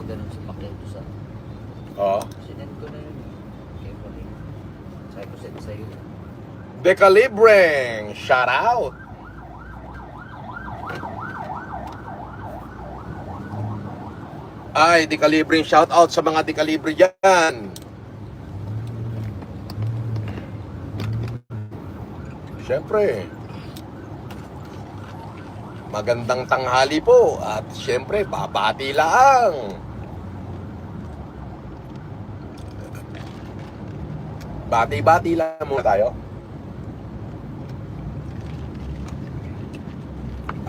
ganun sumakyan ko sa... Oo. Sinend ko na yun. Kaya ko rin. Sabi ko send sa'yo. Decalibreng! Shout out! Ay, Decalibreng shout out sa mga Decalibre dyan. Siyempre, magandang tanghali po at siyempre, babati lang. Bati-bati lang muna tayo.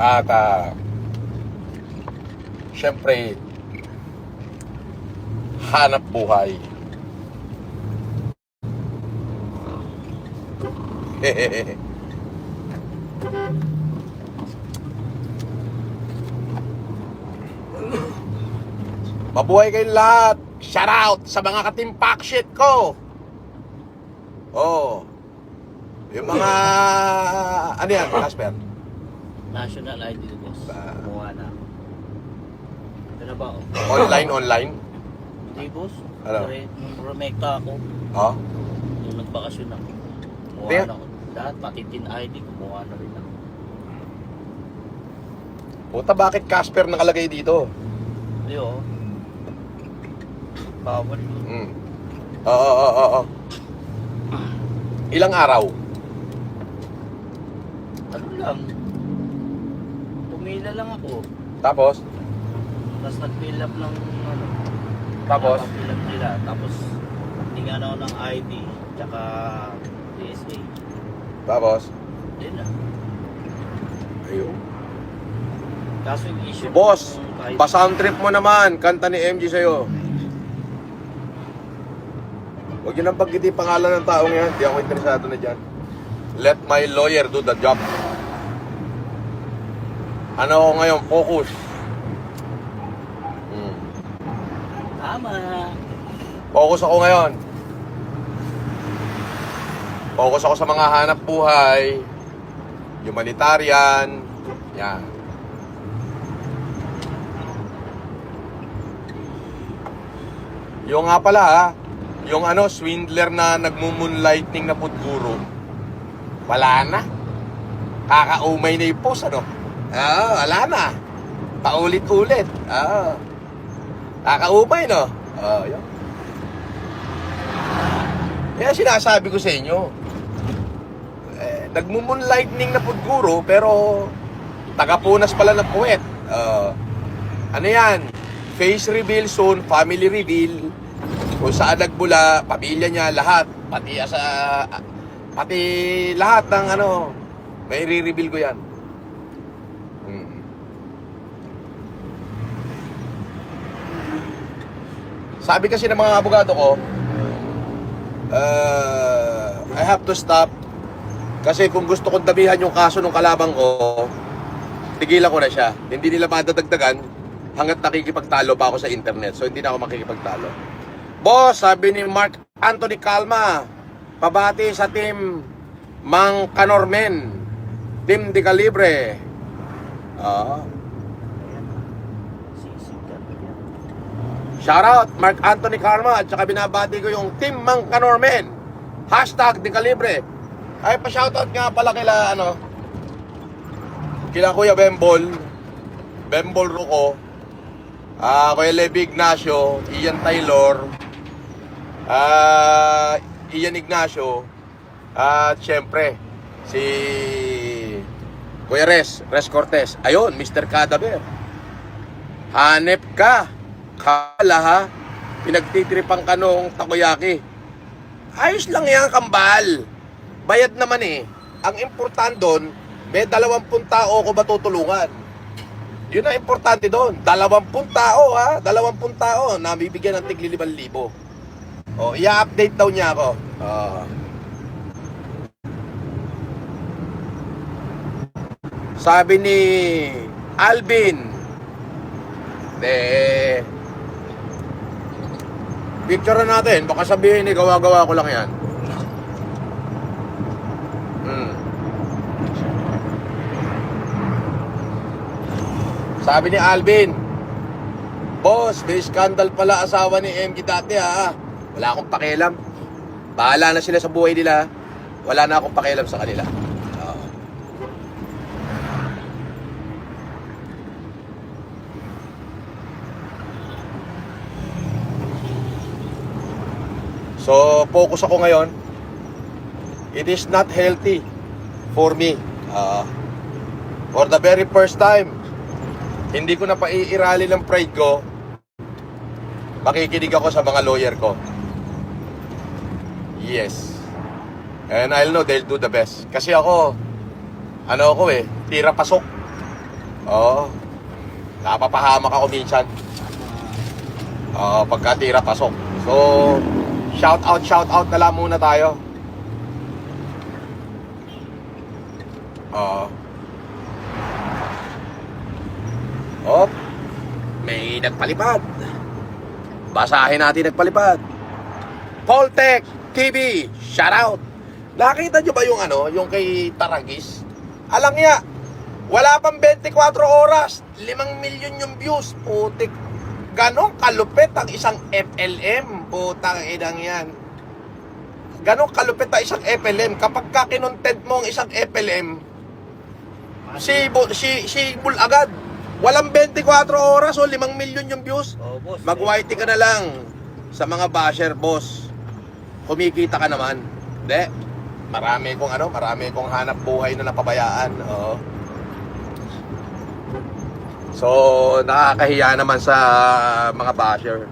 At siyempre, hanap buhay. Hehehe. Mabuhay kayong lahat. Shout out sa mga katimpak shit ko. Oh. Yung mga ano yan, Casper? National ID boss. Kumuha na. Ito na ba oh? Online? Hindi boss. Ano? Nung rumekta ako. Oh? Nung nagbakasyon ako. Kumuha Tingnan. na ako. Lahat, pati tin ID, kumuha na rin ako. Puta, bakit Casper nakalagay dito? Hindi oh. Bawal. Oo. Ilang araw? Ano lang. Pumila lang ako. Tapos? Tapos nag-fill up ng ano. Tapos? Fill up nila. Tapos tingnan ako ng ID. Tsaka PSA. Tapos? Yun na. Ayun. Kaso yung issue. Boss, yung kahit- pa-sound trip mo naman. Kanta ni MG sa'yo. Huwag yun ang pagkiti pangalan ng taong yan. Di ako interesado na dyan. Let my lawyer do the job. Ano ako ngayon? Focus. Tama. Focus ako ngayon. Focus ako sa mga hanap buhay. Humanitarian. Yan. Yung nga pala ha, yung ano, swindler na nagmumoonlighting na putguro, wala na. Kakaumay na yung post, ano? Wala na. Paulit-ulit. Kakaumay, no? Yun. Kaya sinasabi ko sa inyo, nagmumoonlightning na putguro, pero tagapunas pala ng puwet. Ano yan? Face reveal soon, family reveal. Kung saan nagmula, pamilya niya, lahat. Pati lahat ng ano, may re-reveal ko yan. Sabi kasi ng mga abogado ko, I have to stop. Kasi kung gusto kong damihan yung kaso ng kalabang ko, tigilan ko na siya. Hindi nila madadagdagan hanggat nakikipagtalo pa ako sa internet. So hindi na ako makikipagtalo. Boss, sabi ni Mark Anthony Calma, pabati sa team Mang Canormen, Team Decalibre. Shoutout Mark Anthony Calma. At saka binabati ko yung team Mang Canormen, #Decalibre. Ay, pa-shoutout nga pala kila kila Kuya Bembol Ruco, Kuya Levi Ignacio, Ian Taylor, Ian Ignacio, at syempre si Kuya Res Cortez. Ayun, Mr. Cadaver. Hanep ka. Kala ha, pinagtitripang ka nung takoyaki. Ayos lang yan, kambal. Bayad naman eh. Ang importante doon, may 20 tao ko ba tutulungan? Yun ang importante doon. 20 tao ha, 20 tao na bibigyan ng tigli 5,000. I-update daw niya ako. Sabi ni Alvin, picture na natin. Baka sabihin ni gawa-gawa ko lang yan. Sabi ni Alvin, Boss, may scandal pala asawa ni MG dati ha. Wala akong pakialam. Bahala na sila sa buhay nila. Wala na akong pakialam sa kanila. Oo. So, focus ako ngayon. It is not healthy for me. For the very first time, hindi ko na paiirali ng pride ko. Makikinig ako sa mga lawyer ko. Yes. And I'll know they'll do the best. Kasi ako, tira pasok. Oo. Napapahamak ako minsan. Pagka tira pasok. So, shout out na lang muna tayo. May nagpalipad. Basahin natin nagpalipad. Poltec TV, shout out. Nakita nyo ba yung kay Taragis? Alang niya, wala pang 24 oras, 5 milyon yung views. Putik, ganong kalupit ang isang FLM. Putang inang yan. Ganong kalupit ang isang FLM. Kapag kakinontent mo ang isang FLM, si Bull agad. Walang 24 oras o 5 milyon yung views. Boss, Mag-whitey ka na lang sa mga basher, boss. Kumikita ka naman. Hindi. Marami kong hanap buhay na napabayaan. Oo. So, nakakahiya naman sa mga basher.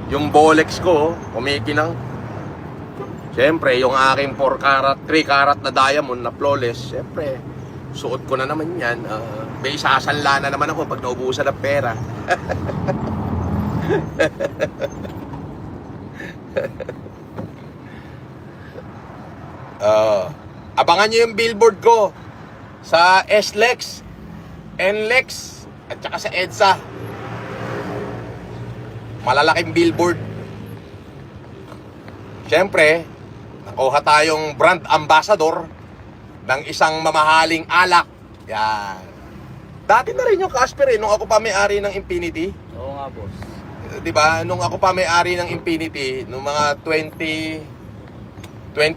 Yung Bolex ko, kumikinang. Siyempre, yung aking 3 karat na diamond na flawless, siyempre, suot ko na naman yan. May sasanla na naman ako pag naubusan ng pera. Abangan nyo yung billboard ko sa SLEX, NLEX, at saka sa EDSA. Malalaking billboard. Siyempre, nakuha tayong brand ambassador ng isang mamahaling alak. Yan. Dati na rin yung Casper nung ako pa may-ari ng Infinity. Oo nga, boss. Diba? Nung ako pa may-ari ng Infinity, nung mga 2012. Kaya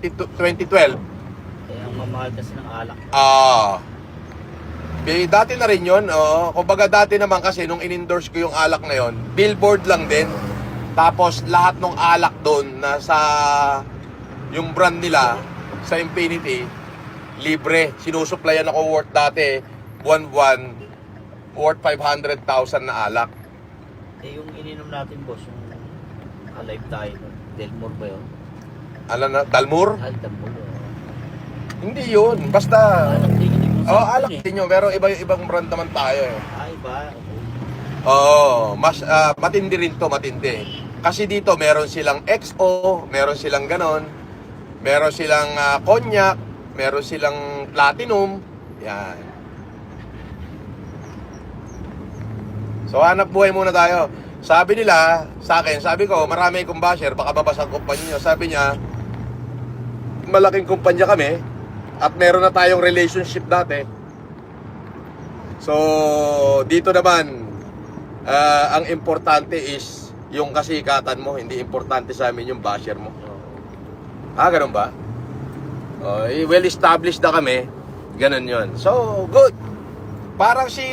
ang mamahal kasi ng alak. Dati na rin yun. Kumbaga dati naman kasi nung in-endorse ko yung alak na yun, billboard lang din. Tapos lahat ng alak doon nasa yung brand nila sa Infinity, libre. Sinusuplayan ako worth dati, buwan-buwan, worth 500,000 na alak. Yung ininom natin, boss, yung Alive tayo, Delmore ba yun? Dalmur? Dalmore. Hindi yun. Basta... Alak din mo sa alak din yun. Pero ibang brand naman tayo eh. Iba. Mas matindi rin to, matindi. Kasi dito meron silang XO, meron silang ganon, meron silang cognac, meron silang platinum. Yan. So hanap buhay muna tayo. Sabi nila sa akin, sabi ko, marami kong basher, baka mabasang kumpanya nyo. Sabi niya, malaking kumpanya kami at meron na tayong relationship dati. So dito naman, ang importante is yung kasikatan mo, hindi importante sa amin yung basher mo. Ganun ba? Well established na kami. Ganun yun. So, good. Parang si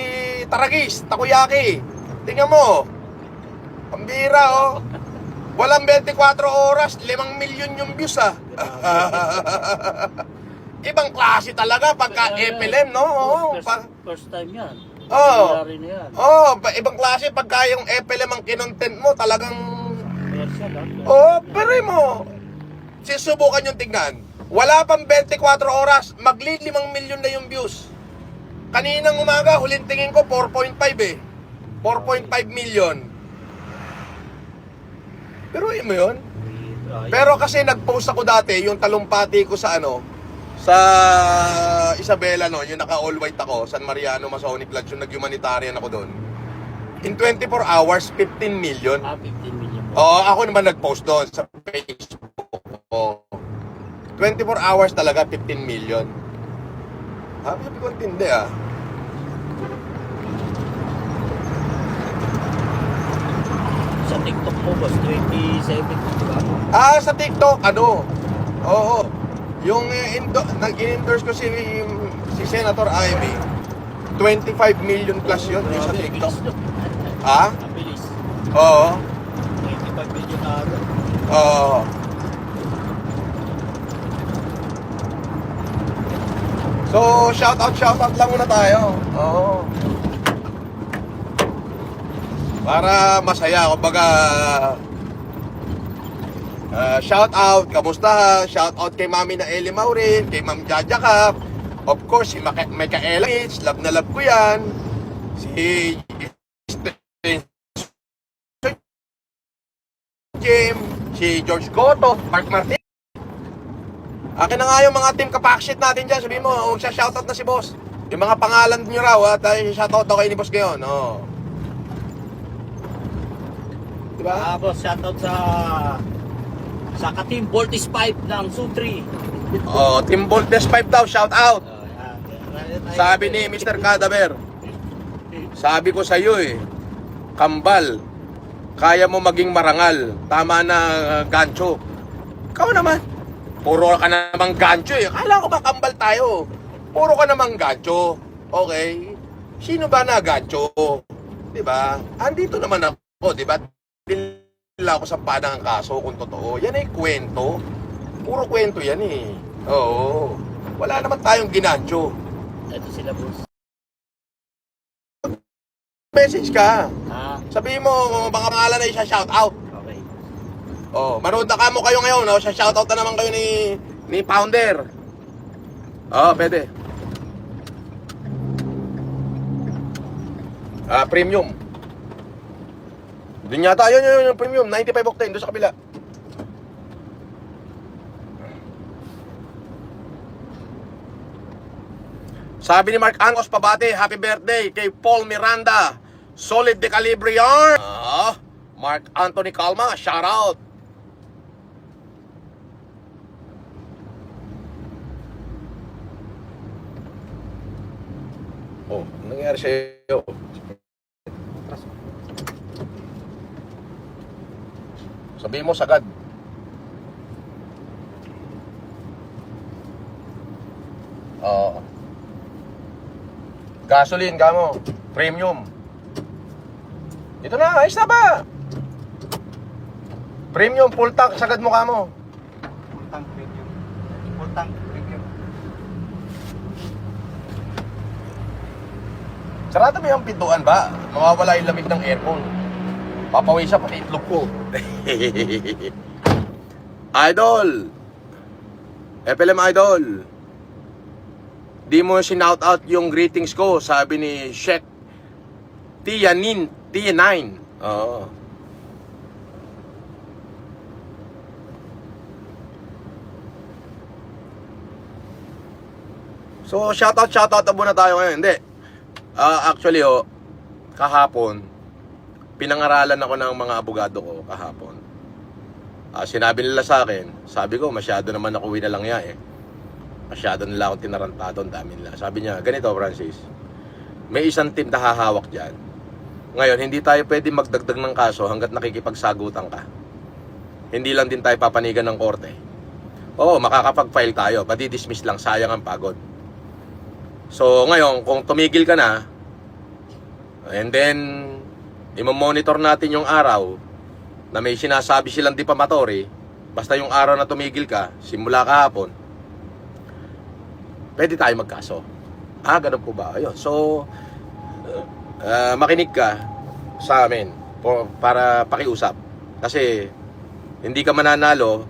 Taragis, Takoyaki. Tingnan mo. Pambira, Walang 24 oras, 5 milyon yung views, Ibang klase talaga pagka FLM, no? First time yan. Rin yan. Ibang klase pagka yung FLM ang kinontent mo, talagang... Commercial, pero mo. Susubukan yung tignan. Wala pang 24 oras, magli 5 milyon na yung views. Kaninang umaga, huling tingin ko 4.5 4.5 million. Pero mo yun? Pero kasi nag-post ako dati, yung talumpati ko sa sa Isabela, yung naka-all white ako, San Mariano, Masonic Lodge, yung nag-humanitarian ako doon. In 24 hours, 15 million. 15 million. Ako naman nag-post doon sa Facebook. 24 hours talaga, 15 million. Sabi ko, tindi po, boss. 27, di ba? Sa TikTok, ano? Oo. Yung nag-endorse ko si Senator Amy, 25 million plus yun yung sa Grabe, TikTok. bilis, no? Ha? Ang bilis. Oo. 25 video na agad. Oo. So, shout out lang muna tayo. Oo. Para masaya, kumbaga shout out, kamusta? Shout out kay Mami na Eli Maurin, kay Ma'am Jaja Cap. Of course, si Micaela H, love na love ko yan. Si Jim, si George Goto, Mark Martin. Akin na nga yung mga team kapaksit natin dyan. Sabihin mo, shoutout na si boss. Yung mga pangalan nyo raw, at shoutout daw kayo ni boss ngayon. Oh. Diba? Boss, shoutout sa ka-team Voltis 5 ng Sutri. Oh, Team Voltes 5 daw, shoutout. Sabi ni Mr. Cadaver, sabi ko sa iyo kambal, kaya mo maging marangal. Tama na, gancho. Ikaw naman, puro ka namang gancho Akala ko ba kambal tayo? Puro ka namang gancho. Okay? Sino ba na gancho? Diba? Andito naman ako, diba? Nila ako sa panang kaso kung totoo. Yan ay kwento. Puro kwento yan Oo. Wala naman tayong ginancho. Ito sila, boss. Message ka. Sabihin Sabihin mo, baka pangalan na isa-shout out. Okay. Oh, manood na kamo kayo ngayon. Sa-shout out na naman kayo ni Founder. Pwede. Premium. Doon yata yun yung premium, 95 octane doon sa kabila. Sabi ni Mark Angos pabate, happy birthday kay Paul Miranda. Solid de calibre yarn. Mark Anthony Calma, shout out. Oh, anong nangyari sa iyo? Sabihin mo sagad. Gasoline ka mo, premium. Ito na, ayos na ba? Premium, full tank, sagad mo ka mo. Full tank premium. Full tank premium. Sarado mo yung pintuan ba? Mawawala yung lamig ng aircon. Papawisa pati itlog ko. Idol! FLM Idol! Di mo sinout out yung greetings ko, sabi ni Sheikh Tianin, T9. Oo. So, shoutout na muna tayo ngayon. Hindi. Actually, kahapon, pinangaralan ako ng mga abogado ko kahapon. Sinabi nila sa akin, sabi ko, masyado naman ako winalang Masyado nila akong tinarantado, ang dami nila. Sabi niya, ganito Francis, may isang team na hahawak dyan. Ngayon, hindi tayo pwede magdagdag ng kaso hanggat nakikipagsagutan ka. Hindi lang din tayo papanigan ng korte. Oo, makakapag-file tayo, pati-dismiss lang, sayang ang pagod. So, ngayon, kung tumigil ka na, and then, imamonitor natin yung araw na may sinasabi silang defamatory, basta yung araw na tumigil ka, simula kahapon, pwede tayo magkaso. Ganun po ba? Ayun. So, makinig ka sa amin para pakiusap. Kasi, hindi ka mananalo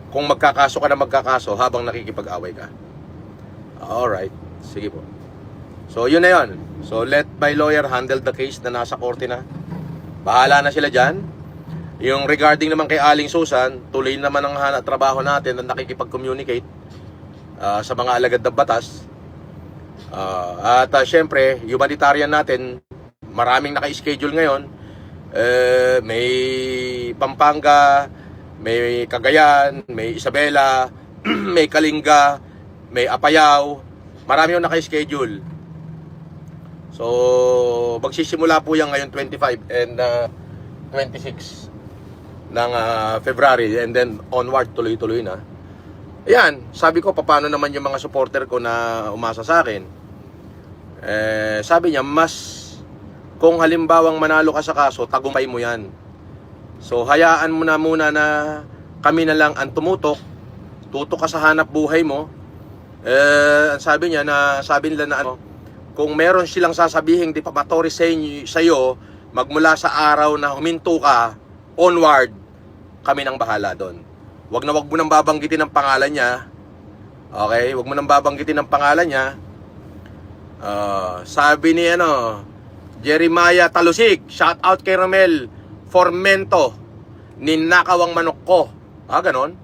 kung magkakaso ka na magkakaso habang nakikipag-away ka. Alright. Sige po. So, yun na yun. So, let my lawyer handle the case na nasa korte na. Bahala na sila dyan. Yung regarding naman kay Aling Susan, tuloy naman ang hanap trabaho natin na nakikipag-communicate sa mga alagad ng batas. At syempre, humanitarian natin, maraming naka-schedule ngayon. May Pampanga, may Cagayan, may Isabela, may Kalinga, may Apayao. Marami yung naka-schedule. So, magsisimula po yan ngayon 25. And 26 ng February, and then onward tuloy-tuloy na. Ayan, sabi ko paano naman yung mga supporter ko na umasa sa akin. Sabi niya, kung halimbawang manalo ka sa kaso, tagumpay mo yan. So hayaan mo na muna na kami na lang ang tumutok, tutok ka sa hanap buhay mo. Sabi nila na ano, kung meron silang sasabihin defamatory sa iyo, magmula sa araw na huminto ka, onward, kami nang bahala doon. Wag mo nang babanggitin ang pangalan niya. Okay? Wag mo nang babanggitin ang pangalan niya. Sabi ni Jeremiah Talusig, shout out kay Romel Formento, ninakaw ang manok ko. Ganon.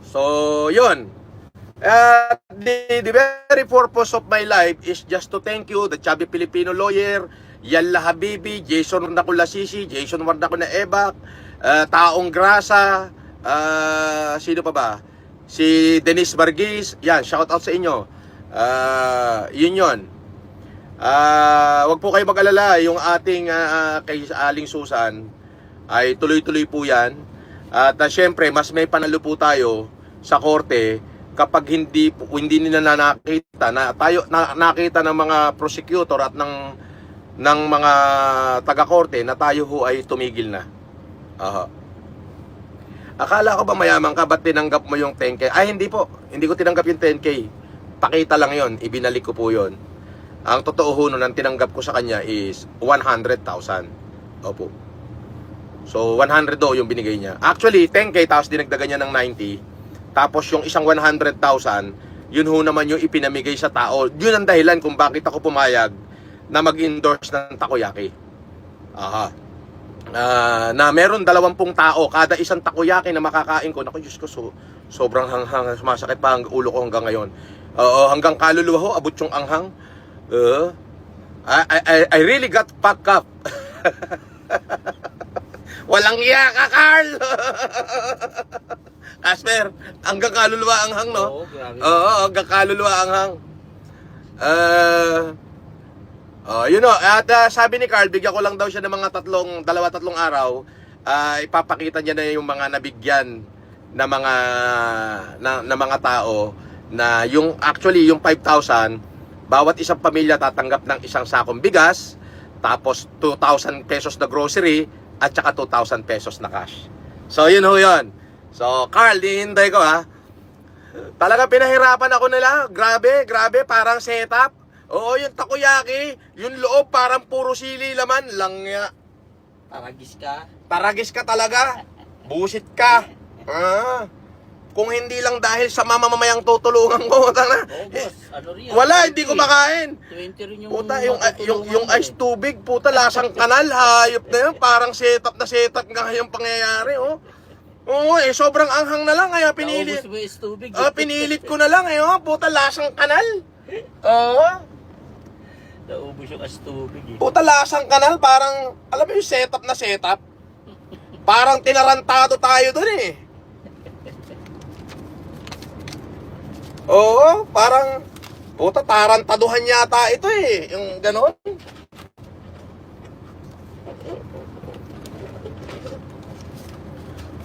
So, yun. The very purpose of my life is just to thank you, the chubby Filipino lawyer, Yalla Habibi, Jason Warnaculasisi, Jason Warnacunaebak, Taong Grasa, sino pa ba? Si Denise Bargis, yan, shout out sa inyo. Yun. Wag po kayo mag-alala, yung ating kay Aling Susan ay tuloy-tuloy po yan. At syempre, mas may panalo po tayo sa korte kapag hindi nila nakita na tayo nakita ng mga prosecutor at ng mga taga-korte na tayo ho ay tumigil na. Akala ko ba mayaman ka, ba't tinanggap mo yung 10K? Ay, hindi po. Hindi ko tinanggap yung 10K. Pakita lang yon, ibinalik ko po yon. Ang totoo ho nun, ang tinanggap ko sa kanya is 100,000. Opo. So, 100 do yung binigay niya. Actually, 10K, tapos dinagdagan niya ng 90. Tapos yung isang 100,000, yun ho naman yung ipinamigay sa tao. Yun ang dahilan kung bakit ako pumayag na mag-endorse ng takoyaki. Na meron 20 tao, kada isang takoyaki na makakain ko. Naku, Diyos ko, sobrang hanghang, sumasakit pa ang ulo ko hanggang ngayon. Hanggang kaluluwa ho, abot yung anghang. I really got packed up. Walang iya ka, Carl! Casper, hanggang kaluluwa anghang, no? Oo, grabe. Oo, hanggang kaluluwa anghang. You know, at sabi ni Carl, bigyan ko lang daw siya ng mga dalawa-tatlong araw. Ipapakita niya na yung mga nabigyan na mga tao na yung actually yung 5,000, bawat isang pamilya tatanggap ng isang sakong bigas, tapos 2,000 pesos na grocery at saka 2,000 pesos na cash. So yun ho yun. So Carl, hinihintay ko ha. Talaga pinahirapan ako nila. Grabe, parang setup. Oo, yung takoyaki, yung loob parang puro sili laman, langya. Taragis ka talaga. Busit ka. Kung hindi lang dahil sa mamamayang tutulungan ko, boss, ano rin, wala, hindi ko makain. 20 rin yung Puta, yung ice tubig, puta, lasang kanal, hayop na yun. Parang setup nga yung pangyayari, oh. Oo, sobrang anghang na lang, kaya pinilit. Naubos mo yung tubig. Pinilit ko na lang, puta, lasang kanal. Naubos yung tubig, Puta, lasang kanal, parang, alam mo yung setup na setup? Parang tinarantado tayo dun, Oo, parang, puta, tarantaduhan yata ito, yung ganon.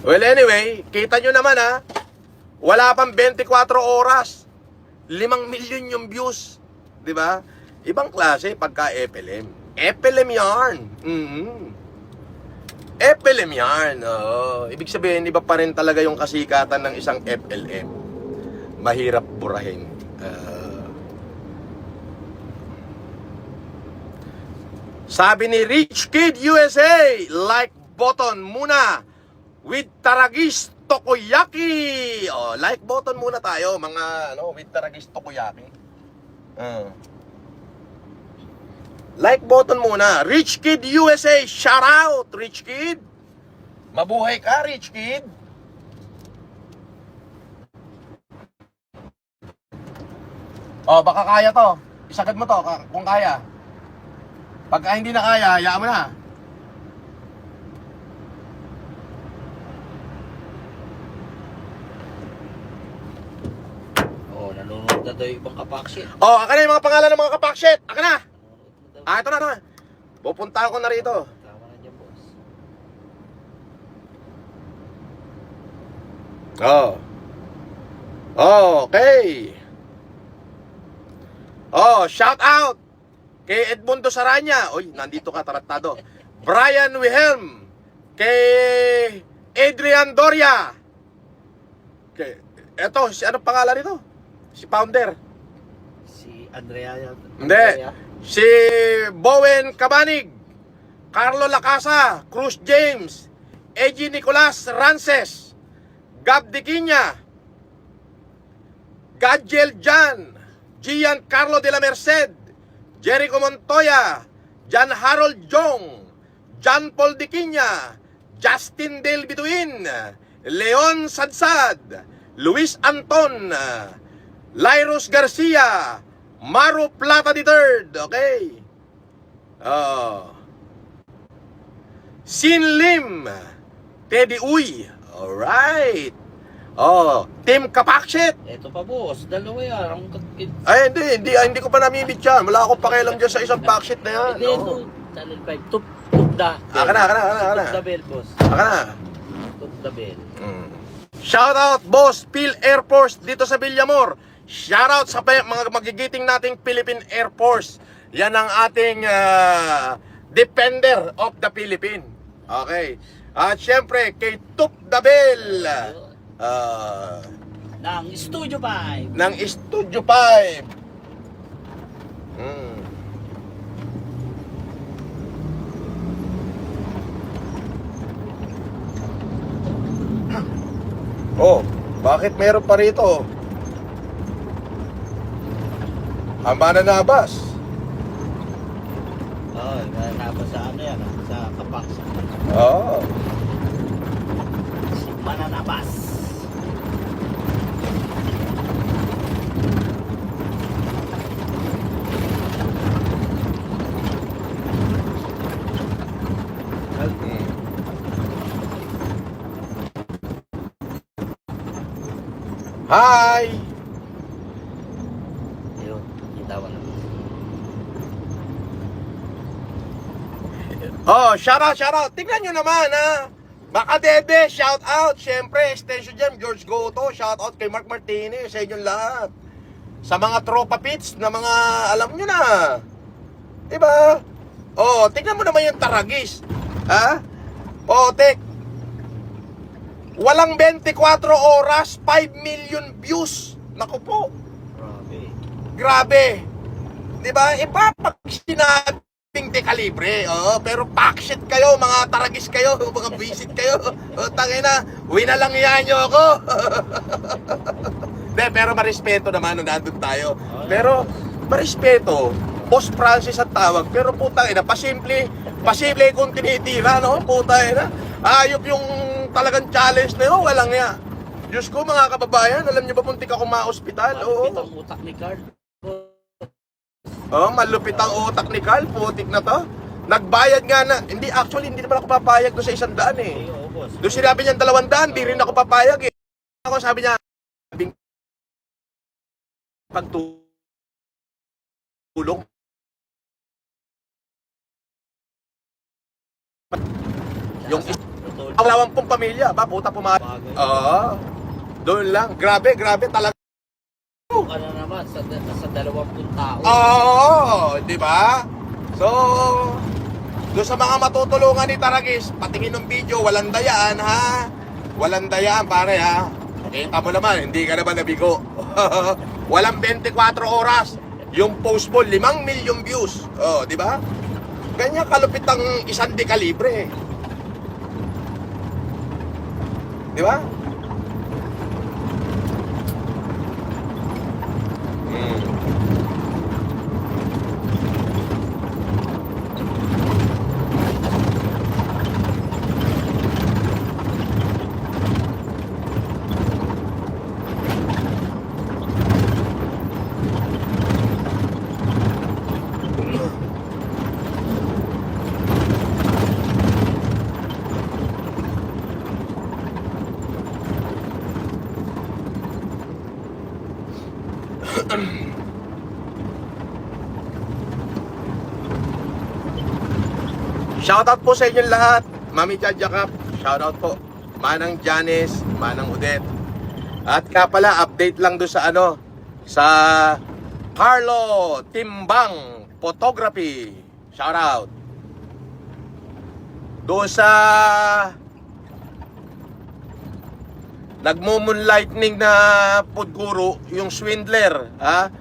Well, anyway, kita nyo naman wala pang 24 oras, 5 milyon yung views, di ba? Ibang klase pagka FLM. FLM yarn. FLM yarn. Ibig sabihin, iba pa rin talaga yung kasikatan ng isang FLM. Mahirap burahin. Sabi ni Rich Kid USA, like button muna with Taragis Tokoyaki. Like button muna tayo, mga with Taragis Tokoyaki. Like button muna. Rich Kid USA, shout out, Rich Kid. Mabuhay ka, Rich Kid. Baka kaya to. Isagad mo to kung kaya. Pagka hindi na kaya, hayaan mo na. Nanonood na daw yung ibang kapakshit. Aka na yung mga pangalan ng mga kapakshit. Aka na. Ito na. Pupunta ako na rito. Oh. Okay. Oh, shout out kay Edmundo Saranya. Oy, nandito ka, tarantado. Brian Wilhelm. Kay Adrian Doria. Okay. Eto, si anong pangalan nito? Si founder. Si Andrea yan. Hindi. Si Bowen Cabanig, Carlo Lacasa, Cruz James, Eji Nicolas Rances, Gab Diquiña, Gadjel Jan, Gian Carlo de la Merced, Jericho Montoya, Jan Harold Jong, John Paul Diquiña, Justin Del Bituin, Leon Sadsad, Luis Anton, Lyrus Garcia, Maru Plata III, okay? Sin Lim, Teddy Uy, alright. Tim Kapakshit. Ito pa boss, dalawa yan. Ay, hindi ko pa namimit yan. Wala akong pakialam dyan sa isang backshit na yan. Hindi, ito. Channel 5. Tupda. Aka na. Tupda bell, boss. Aka na. Tupda bell. Shout out, boss, Phil Air Force dito sa Villamor. Shout out sa mga magigiting nating Philippine Air Force. Yan ang ating defender of the Philippine. Okay. At syempre, kay Tup Dabel. Ng Studio 5. Ng Studio 5. Oh, bakit meron pa rito? Ang mananabas. Nanabas sa ano yan, sa Kapak. Oo. Si Mananabas. Hi! Ayun, kita mo na. Oh, shout out. Tingnan nyo naman, ha. Makadede, shout out. Siyempre, extension dyan, George Goto. Shout out kay Mark Martinez, sa inyong lahat. Sa mga tropa pits na mga, alam nyo na. Diba? Oh, tingnan mo naman yung Taragis. Ha? Oh, walang 24 oras, 5 million views. Naku po. Grabe. Diba? Iba pag sinabing dekalibre. Oh, pero packshit kayo, mga Taragis kayo, mga visit kayo. Oh, tangina, winalangyaan nyo ako. De, pero marespeto naman nung nandun tayo. Pero, marespeto. Boss Francis at tawag. Pero putang ina, pasimple kung tinitira, no? Putang ina. Ayop yung talagang challenge na yun, walang ya. Diyos ko, mga kababayan, alam niyo ba muntik ako ma-hospital? Oo. Malupit ang utak ni Carl. Oh, malupit ang utak ni Carl, putik na to. Nagbayad nga na, hindi naman ako papayag doon sa 100 eh. Oo, boss. Doon sinabi niya 200, di rin ako papayag eh. Ako sabi niya, pagtulong. Yung awalawan pong pamilya, ba, puta pumayag. Oo. Doon lang, grabe talaga. Ano naman, sa 20 tao. Oo, di ba? So, doon sa mga matutulungan ni Taragis, patingin ng video, walang dayaan ha. Walang dayaan pare ha. Kita mo naman, hindi ka naman nabigo. Walang 24 oras. Yung post mo, 5 million views. Oh, di ba? Ganyan kalupit ang isang dekalibre. Di ba? Shoutout po sa inyong lahat. Mami Jajakap, shoutout po. Manang Janice, Manang Udet, At nga pala, update lang doon sa ano, sa Carlo Timbang Photography. Shout out. Doon sa nagmo-moonlightning na food guru, yung swindler, ha?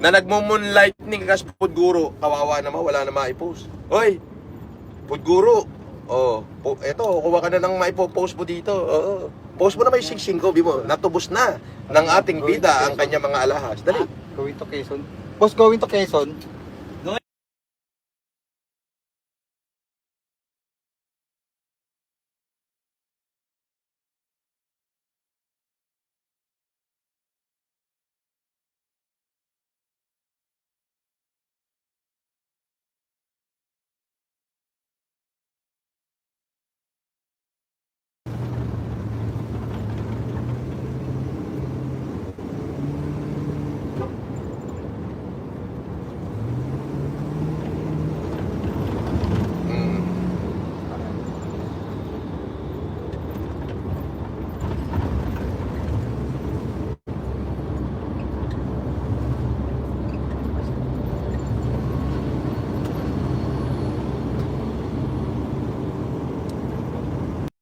Na nagmo-moonlightning kas food guru, kawawa naman, wala na maipost. Hoy, food guru, eto, kuha ka na ng maipopost mo dito. Oo. Post mo na may singsing ko, bimo. Natubos na ng ating bida ang kanyang mga alahas. Dali. Going to Quezon. Boss, going to Quezon.